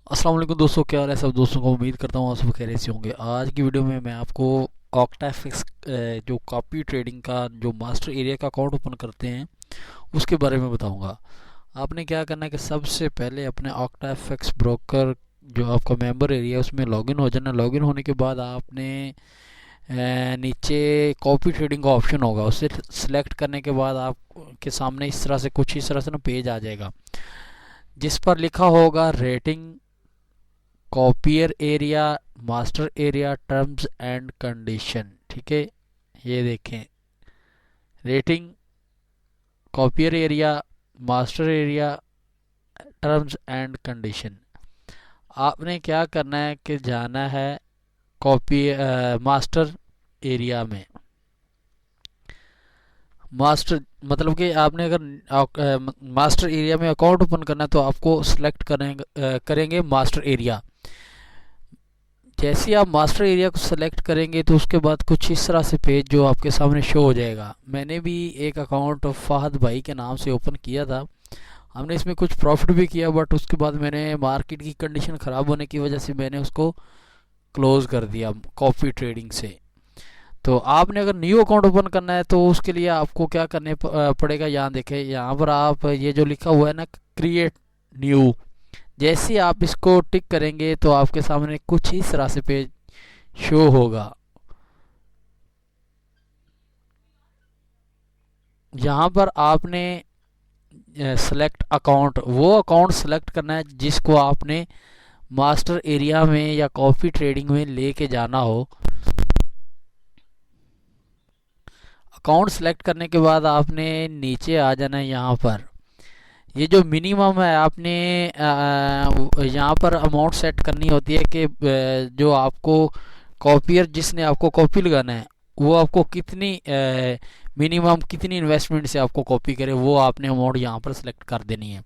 अस्सलाम वालेकुम दोस्तों, क्या हाल है सब दोस्तों को। उम्मीद करता हूँ आप सब खैरियत से होंगे। आज की वीडियो में मैं आपको ऑक्टाफिक्स जो कॉपी ट्रेडिंग का जो मास्टर एरिया का अकाउंट ओपन करते हैं उसके बारे में बताऊंगा। आपने क्या करना है कि सबसे पहले अपने ऑक्टाफिक्स ब्रोकर जो आपका मेंबर एरिया है उसमें लॉगिन हो जाना। लॉगिन होने के बाद आपने नीचे कॉपी ट्रेडिंग का ऑप्शन होगा, उसे सिलेक्ट करने के बाद आपके सामने इस तरह से ना पेज आ जाएगा जिस पर लिखा होगा rating copier area master area terms and condition. ठीक है, ये देखें rating copier area master area terms and condition. आपने क्या करना है कि जाना है कॉपी मास्टर एरिया में। मास्टर मतलब कि आपने अगर मास्टर एरिया में अकाउंट ओपन करना है तो आपको सिलेक्ट करेंगे मास्टर एरिया। जैसे ही आप मास्टर एरिया को सिलेक्ट करेंगे तो उसके बाद कुछ इस तरह से पेज जो आपके सामने शो हो जाएगा। मैंने भी एक अकाउंट फहद भाई के नाम से ओपन किया था, हमने इसमें कुछ प्रॉफिट भी किया, बट उसके बाद मैंने मार्केट की कंडीशन ख़राब होने की वजह से मैंने उसको क्लोज़ कर दिया कॉपी ट्रेडिंग से। तो आपने अगर न्यू अकाउंट ओपन करना है तो उसके लिए आपको क्या करने पड़ेगा, यहाँ देखें, यहाँ पर आप ये जो लिखा हुआ है ना क्रिएट न्यू, जैसे ही आप इसको टिक करेंगे तो आपके सामने कुछ इस तरह से पेज शो होगा। यहाँ पर आपने सेलेक्ट अकाउंट, वो अकाउंट सेलेक्ट करना है जिसको आपने मास्टर एरिया में या कॉपी ट्रेडिंग में लेके जाना हो। अकाउंट सेलेक्ट करने के बाद आपने नीचे आ जाना है। यहाँ पर ये जो मिनिमम है आपने यहाँ पर अमाउंट सेट करनी होती है कि जो आपको कॉपियर जिसने आपको कॉपी लगाना है वो आपको कितनी मिनिमम कितनी इन्वेस्टमेंट से आपको कॉपी करे, वो आपने अमाउंट यहाँ पर सेलेक्ट कर देनी है।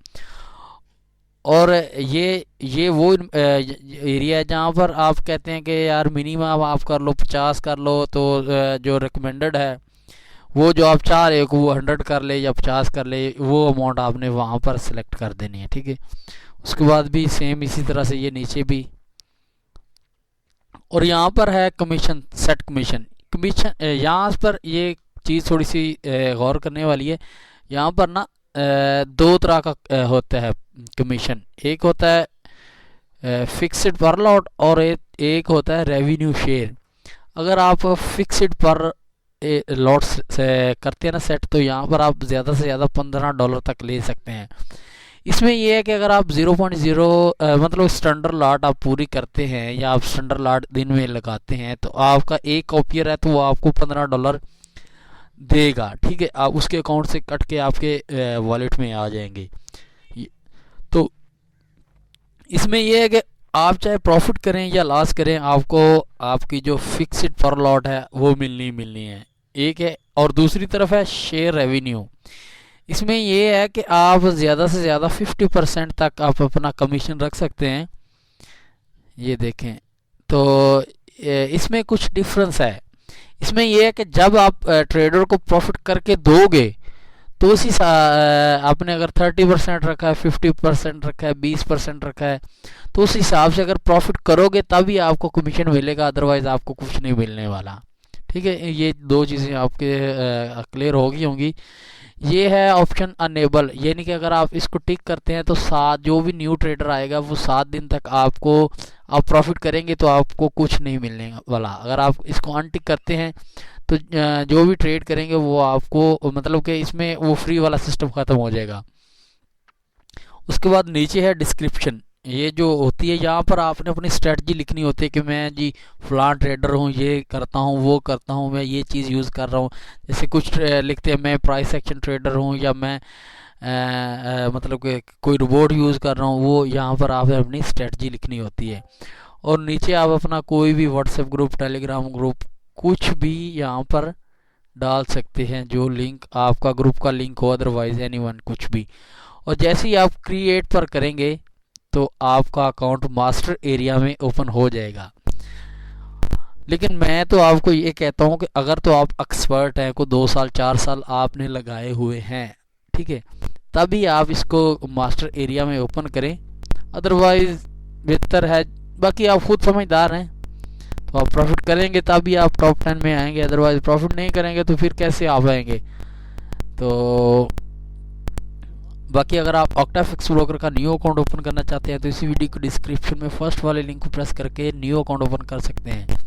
और ये वो एरिया है जहाँ पर आप कहते हैं कि यार मिनिमम आप कर लो 50 कर लो, तो जो रिकमेंडेड है वो जो आप चाह रहे हो कि वो 100 कर ले या 50 कर ले, वो अमाउंट आपने वहाँ पर सिलेक्ट कर देनी है। ठीक है, उसके बाद भी सेम इसी तरह से ये नीचे भी। और यहाँ पर है कमीशन, सेट कमीशन। कमीशन यहाँ पर ये चीज़ थोड़ी सी गौर करने वाली है। यहाँ पर ना दो तरह का होता है कमीशन। एक होता है फिक्स्ड पर लॉट और एक होता है रेवेन्यू शेयर। अगर आप फिक्स्ड पर लॉट करते हैं ना सेट, तो यहाँ पर आप ज़्यादा से ज़्यादा $15 तक ले सकते हैं। इसमें यह है कि अगर आप 0.0 मतलब स्टैंडर्ड लाट आप पूरी करते हैं या आप स्टैंडर्ड लाट दिन में लगाते हैं तो आपका एक कॉपियर है तो वो आपको $15 देगा। ठीक है, आप उसके अकाउंट से कट के आपके वॉलेट में आ जाएंगे। तो इसमें यह है कि आप चाहे प्रॉफिट करें या लॉस करें, आपको आपकी जो फिक्स्ड पर लॉट है वो मिलनी है, एक है। और दूसरी तरफ है शेयर रेवेन्यू। इसमें ये है कि आप ज़्यादा से ज़्यादा 50% तक आप अपना कमीशन रख सकते हैं। ये देखें, तो इसमें कुछ डिफरेंस है। इसमें यह है कि जब आप ट्रेडर को प्रॉफिट करके दोगे तो उसी आपने अगर 30% रखा है, 50% रखा है, 20% रखा है, तो उस हिसाब से अगर प्रॉफिट करोगे तभी आपको कमीशन मिलेगा, अदरवाइज आपको कुछ नहीं मिलने वाला। ठीक है, ये दो चीज़ें आपके क्लियर होगी होंगी। ये है ऑप्शन अनेबल, यानी कि अगर आप इसको टिक करते हैं तो सात जो भी न्यू ट्रेडर आएगा वो 7 दिन तक आपको आप प्रॉफिट करेंगे तो आपको कुछ नहीं मिलने वाला। अगर आप इसको अनटिक करते हैं तो जो भी ट्रेड करेंगे वो आपको मतलब कि इसमें वो फ्री वाला सिस्टम ख़त्म हो जाएगा। उसके बाद नीचे है डिस्क्रिप्शन। ये जो होती है यहाँ पर आपने अपनी स्ट्रेटजी लिखनी होती है कि मैं जी फलां ट्रेडर हूँ, ये करता हूँ वो करता हूँ, मैं ये चीज़ यूज़ कर रहा हूँ। जैसे कुछ लिखते हैं मैं प्राइस एक्शन ट्रेडर हूँ, या मैं मतलब कि कोई रोबोट यूज़ कर रहा हूँ, वो यहाँ पर आपने अपनी स्ट्रेटजी लिखनी होती है। और नीचे आप अपना कोई भी व्हाट्सएप ग्रुप, टेलीग्राम ग्रुप, कुछ भी यहाँ पर डाल सकते हैं जो लिंक आपका ग्रुप का लिंक हो, अदरवाइज एनीवन कुछ भी। और जैसे ही आप क्रिएट पर करेंगे तो आपका अकाउंट मास्टर एरिया में ओपन हो जाएगा। लेकिन मैं तो आपको ये कहता हूँ कि अगर तो आप एक्सपर्ट हैं, को 2 साल 4 साल आपने लगाए हुए हैं, ठीक है, तभी आप इसको मास्टर एरिया में ओपन करें। अदरवाइज बेहतर है। बाकी आप खुद समझदार हैं, तो आप प्रॉफिट करेंगे तभी आप टॉप 10 में आएंगे, अदरवाइज प्रॉफिट नहीं करेंगे तो फिर कैसे आप आएंगे। तो बाकी अगर आप ऑक्टाफिक्स ब्रोकर का न्यू अकाउंट ओपन करना चाहते हैं तो इसी वीडियो को डिस्क्रिप्शन में फर्स्ट वाले लिंक को प्रेस करके न्यू अकाउंट ओपन कर सकते हैं।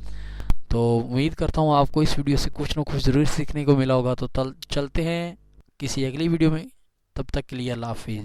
तो उम्मीद करता हूँ आपको इस वीडियो से कुछ ना कुछ ज़रूर सीखने को मिला होगा। तो चलते हैं किसी अगली वीडियो में, तब तक के लिए अल्लाह हाफिज़।